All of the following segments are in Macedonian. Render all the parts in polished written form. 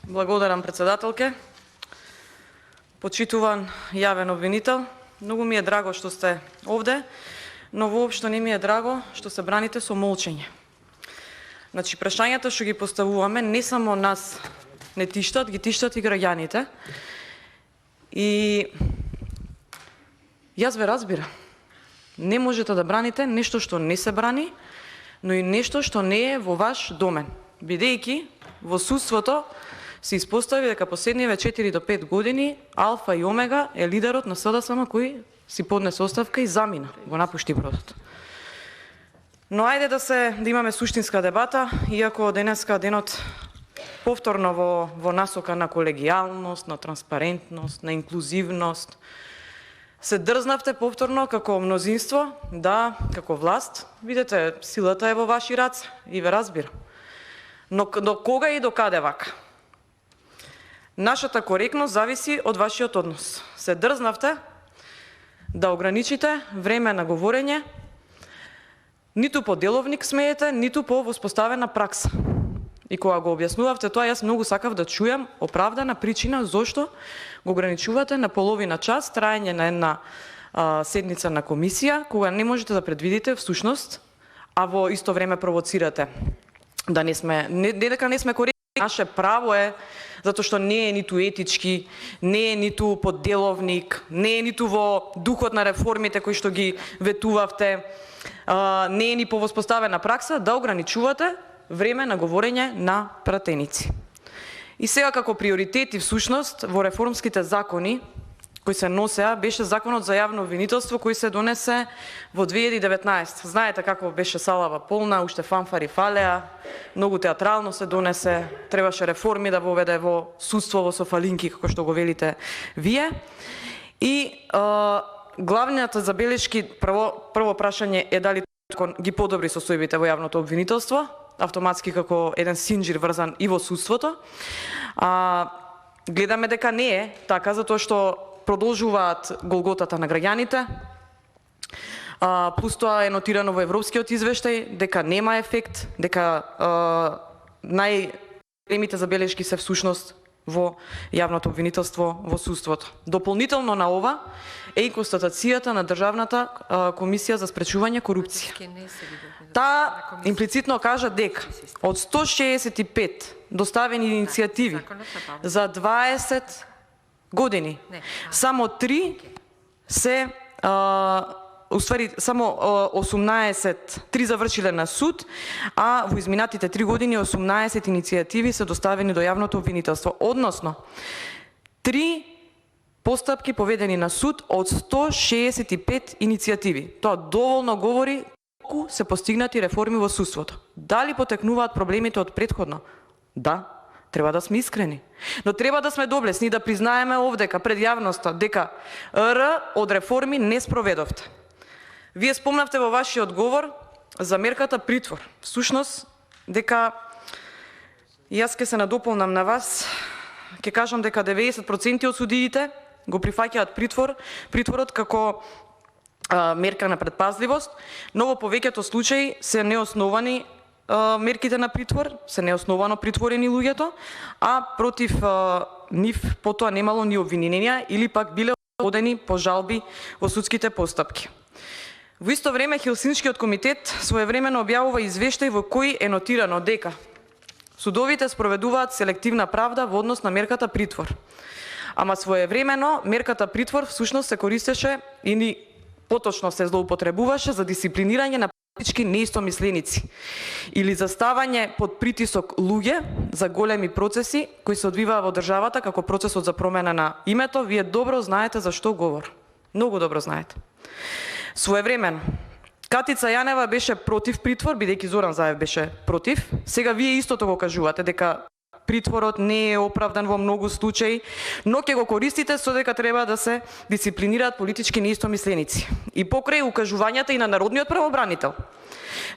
Благодарам, председателке. Почитуван јавен обвинител, многу ми е драго што сте овде, но воопшто не ми е драго што се браните со молчење. Значи, прашањата што ги поставуваме не само нас не тиштат, ги тиштат и граѓаните. И јас ве разбирам. Не можете да браните нешто што не се брани, но и нешто што не е во ваш домен, бидејќи во судството се испостави дека последниве 4 до 5 години Алфа и Омега е лидерот на СДСМ кој си поднесе оставка и замина, го напушти бродот. Но ајде да имаме суштинска дебата, иако денеска денот повторно во насока на колегијалност, на транспарентност, на инклузивност, се дрзнавте повторно како мнозинство, да, како власт, видете, силата е во ваши раце и ве разбирам. Но до кога и до каде вака? Нашата коректност зависи од вашиот однос. Се дрзнавте да ограничите време на говорење, ниту по деловник смеете, ниту по воспоставена пракса. И кога го објаснувавте тоа, јас многу сакав да чујам оправдана причина зошто го ограничувате на половина час траење на една седница на комисија, кога не можете да предвидите всушност, а во исто време провоцирате да не дека не сме коректни, наше право е, затоа што не е ниту етички, не е ниту по деловник, не е ниту во духот на реформите кои што ги ветувавте, не е ни по воспоставена пракса да ограничувате време на говорење на пратеници. И сега како приоритети всушност во реформските закони кои се носеа беше законот за јавно обвинителство кој се донесе во 2019. Знаете како беше салава полна, уште фанфари фалеа, многу театрално се донесе, требаше реформи да воведе во судство, во софалинки, како што го велите вие. И главниот забелешки, прво прашање е дали ги подобри состојбите во јавното обвинителство, автоматски како еден синџир врзан и во судството. Гледаме дека не е така, затоа што продолжуваат голготата на граѓаните. Плюс тоа е нотирано во европскиот извештај дека нема ефект, дека најголемите забелешки се всушност во јавното обвинителство во судството. Дополнително на ова е и констатацијата на Државната комисија за спречување корупција. Таа имплицитно кажа дека од 165 доставени иницијативи за 20 години, само 3 се, само 3 завршиле на суд, а во изминатите 3 години 18 иницијативи се доставени до јавното обвинителство. Односно, 3 постапки поведени на суд од 165 иницијативи. Тоа доволно говори колку се постигнати реформи во судството. Дали потекнуваат проблемите од претходно? Да. Треба да сме искрени. Но треба да сме доблесни да признаеме овдека пред јавноста дека од реформи не спроведовте. Вие спомнавте во вашиот говор за мерката притвор. Всушност, дека јас ќе се надополнам на вас, ќе кажам дека 90% од судиите го прифаќаат притворот како мерка на предпазливост, но во повеќето случаи се неосновани мерките на притвор, се неосновано притворени луѓето, а против нив потоа немало ни обвиненија или пак биле одени по жалби во судските постапки. Во исто време Хелсиншкиот комитет своевремено објавува извештај во кој е нотирано дека судовите спроведуваат селективна правда во однос на мерката притвор. Ама своевремено мерката притвор всушност се користеше или поточно се злоупотребуваше за дисциплинирање на политички неистомисленици или за ставање под притисок луѓе за големи процеси кои се одвиваа во државата, како процесот за промена на името. Вие добро знаете за што говорам. Многу добро знаете. Своевремено Катица Јанева беше против притвор, бидејќи Зоран Заев беше против. Сега вие истото го кажувате дека притворот не е оправдан во многу случаи, но ќе го користите со дека треба да се дисциплинираат политички неистомисленици. И покрај укажувањата и на народниот правобранител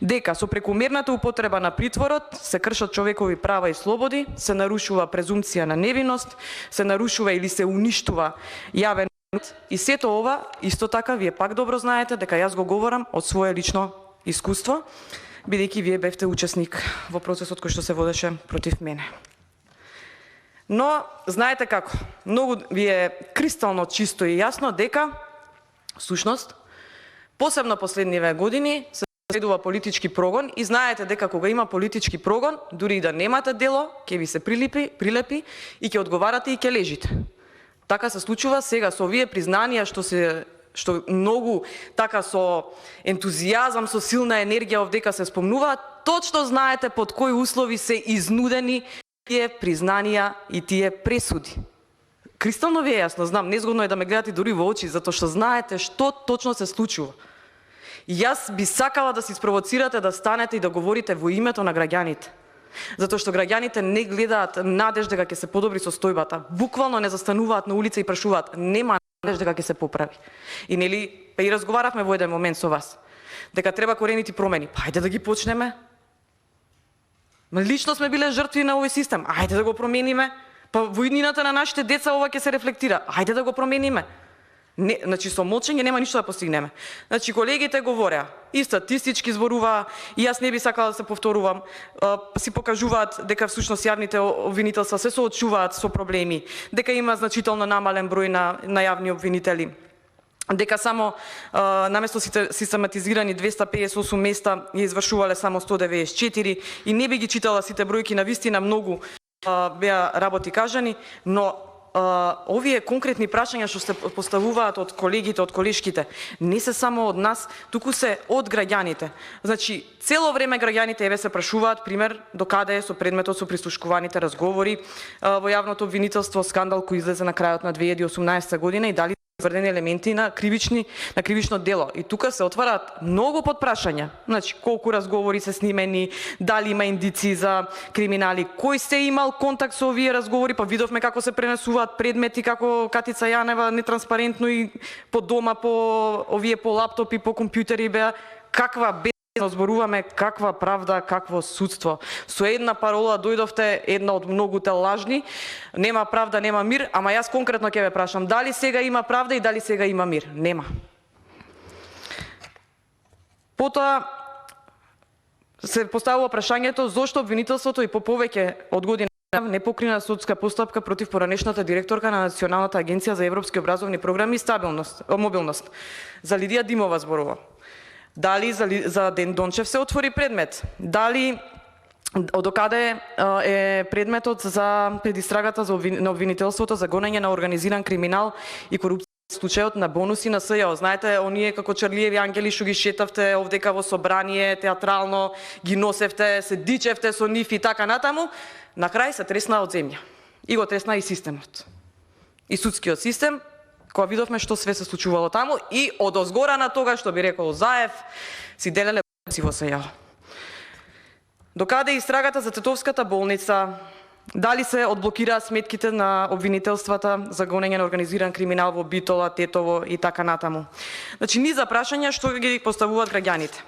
дека со прекумерната употреба на притворот се кршат човекови права и слободи, се нарушува презумпција на невиност, се нарушува или се уништува јавен ред. И сето ова, исто така, вие пак добро знаете дека јас го говорам од свое лично искуство, бидејќи вие бевте учесник во процесот кој што се водеше против мене. Но знаете како, многу ви е кристално чисто и јасно дека всушност посебно последниве години се следува политички прогон и знаете дека кога има политички прогон, дури и да немате дело, ќе ви се прилепи и ќе одговарате и ќе лежите. Така се случува сега со овие признанија што многу така со ентузијазам, со силна енергија овдека се спомнуваат, точно знаете под кои услови се изнудени тие признанија и тие пресуди. Кристално ви е јасно, знам, незгодно е да ме гледате дури во очи, затоа што знаете што точно се случува. И јас би сакала да се спровоцирате да станете и да говорите во името на граѓаните. Затоа што граѓаните не гледаат надеж дека ќе се подобри состојбата. Буквално не застануваат на улица и прашуваат, нема надеж дека ќе се поправи. И нели, па и разговаравме во еден момент со вас, дека треба коренити промени. Па ајде да ги почнеме. Лично сме биле жртви на овој систем. Ајде да го промениме. Па во иднината на нашите деца ова ќе се рефлектира. Ајде да го промениме. Не, значи со молчење нема ништо да постигнеме. Значи колегите говореа и статистички зборуваа, и јас не би сакала да се повторувам, си покажуваат дека всушност јавните обвинителства се соочуваат со проблеми, дека има значително намален број на јавни обвинители, дека само наместо систематизирани 258 места ја извршувале само 194 и не би ги читала сите бројки, на вистина многу беа работи кажани, но овие конкретни прашања што се поставуваат од колегите, од колешките, не се само од нас, туку се од граѓаните. Значи, цело време граѓаните еве се прашуваат, пример, докаде е со предметот со прислушкуваните разговори во јавното обвинителство, скандал кој излезе на крајот на 2018 година и дали тврдени елементи на кривично дело. И тука се отвараат многу подпрашања. Значи, колку разговори се снимени, дали има индици за криминали, кој се имал контакт со овие разговори, па видовме како се пренесуваат предмети, како Катица Јанева нетранспарентно и по дома, по овие по лаптопи, по компјутери беа, каква зборуваме, каква правда, какво судство. Со една парола дојдовте, една од многуте лажни, нема правда, нема мир, ама јас конкретно ќе ве прашам, дали сега има правда и дали сега има мир? Нема. Потоа се поставува прашањето зошто обвинителството и по повеќе од година не покрина судска постапка против поранешната директорка на Националната агенција за европски образовни програми и мобилност. За Лидија Димова зборува. Дали за Ден Дончев се отвори предмет? Дали докаде е предметот за предистрагата на обвинителството за гонење на организиран криминал и корупција, случајот на бонуси на СЈО? Знаете, оние како чарливи ангели што ги шетавте овдека во собрание, театрално ги носевте, се дичевте со нив и така натаму, на крај се тресна од земја. И го тресна и системот. И судскиот систем, кога видовме што све се случувало таму и од озгора на тога, што би рекол Заев, си делеле си во СЈО. Докаде истрагата за Тетовската болница, дали се одблокираа сметките на обвинителствата за гонење на организиран криминал во Битола, Тетово и така натаму. Значи, низа прашања што ги поставуваат граѓаните.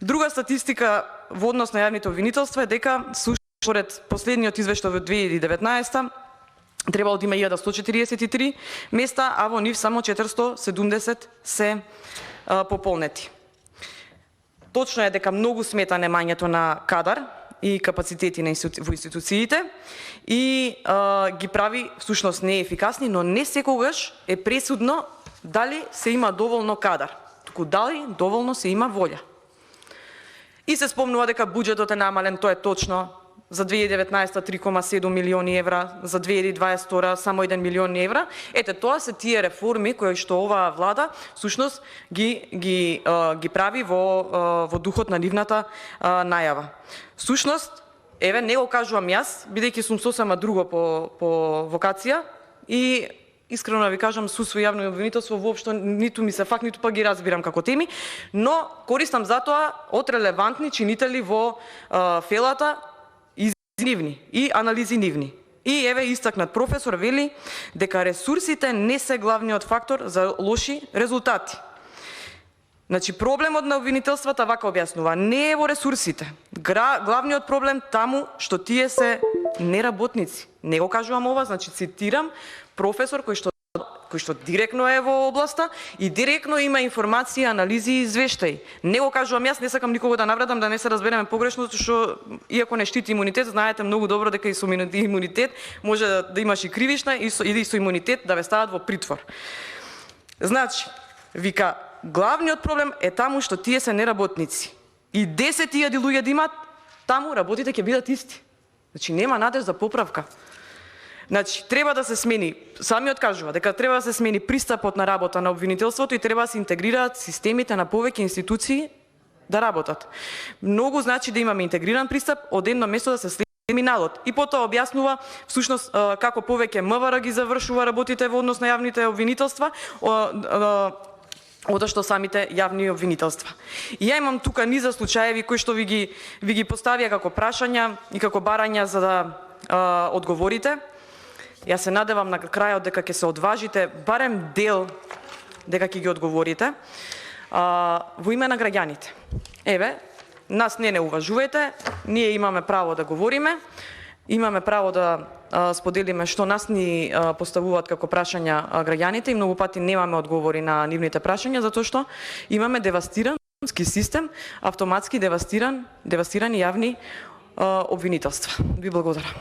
Друга статистика во однос на јавните обвинителства е дека според последниот извештај во 2019 требало да има 1143 места, а во нив само 470 се пополнети. Точно е дека многу смета немањето на кадар и капацитети во институциите и ги прави всушност неефикасни, но не секогаш е пресудно дали се има доволно кадар, туку дали доволно се има волја. И се спомнува дека буџетот е намален, тоа е точно. За 2019 3,7 милиони евра, за 2022 само 1 милион евра. Ете, тоа се тие реформи кои што оваа влада всушност ги прави во духот на нивната најава. Всушност, еве не го кажувам јас, бидејќи сум сосема друго по вокација и искрено ви кажам, судство и јавно обвинителство воопшто ниту ми се фак, ниту па ги разбирам како теми, но користам затоа од релевантни чинители во фелата нивни и анализи нивни. И еве истакнат професор вели дека ресурсите не се главниот фактор за лоши резултати. Значи проблемот на обвинителствата, вака објаснува, не е во ресурсите. Главниот проблем таму што тие се неработници. Не го кажувам ова, значи цитирам професор кој кој што директно е во областа и директно има информации, анализи и извештаи. Не го кажувам јас, не сакам никого да навредам, да не се разбереме погрешно, затоа што иако не штити имунитет, знаете многу добро дека и со имунитет може да имаш и кривишна или со имунитет да ве стават во притвор. Значи, вика, главниот проблем е таму што тие се неработници. И 10.000 луѓе да имат, таму работите ќе бидат исти. Значи, нема надеж за поправка. Значи, треба да се смени, самиот кажува, дека треба да се смени пристапот на работа на обвинителството и треба да се интегрираат системите на повеќе институции да работат. Многу значи да имаме интегриран пристап, од едно место да се следи криминалот. И потоа објаснува всушност како повеќе МВР ги завршува работите во однос на јавните обвинителства, одошто самите јавни обвинителства. И ја имам тука низа случаеви кои што ви ги поставија како прашања и како барања за да одговорите. Јас се надевам на крајот дека ќе се одважите барем дел дека ќе ги одговорите во име на граѓаните. Еве, нас не уважувате, ние имаме право да говориме, имаме право да споделиме што нас ни поставуваат како прашања граѓаните и многу пати немаме одговори на нивните прашања затоа што имаме девастиран систем, автоматски девастирани јавни обвинителства. Ви благодарам.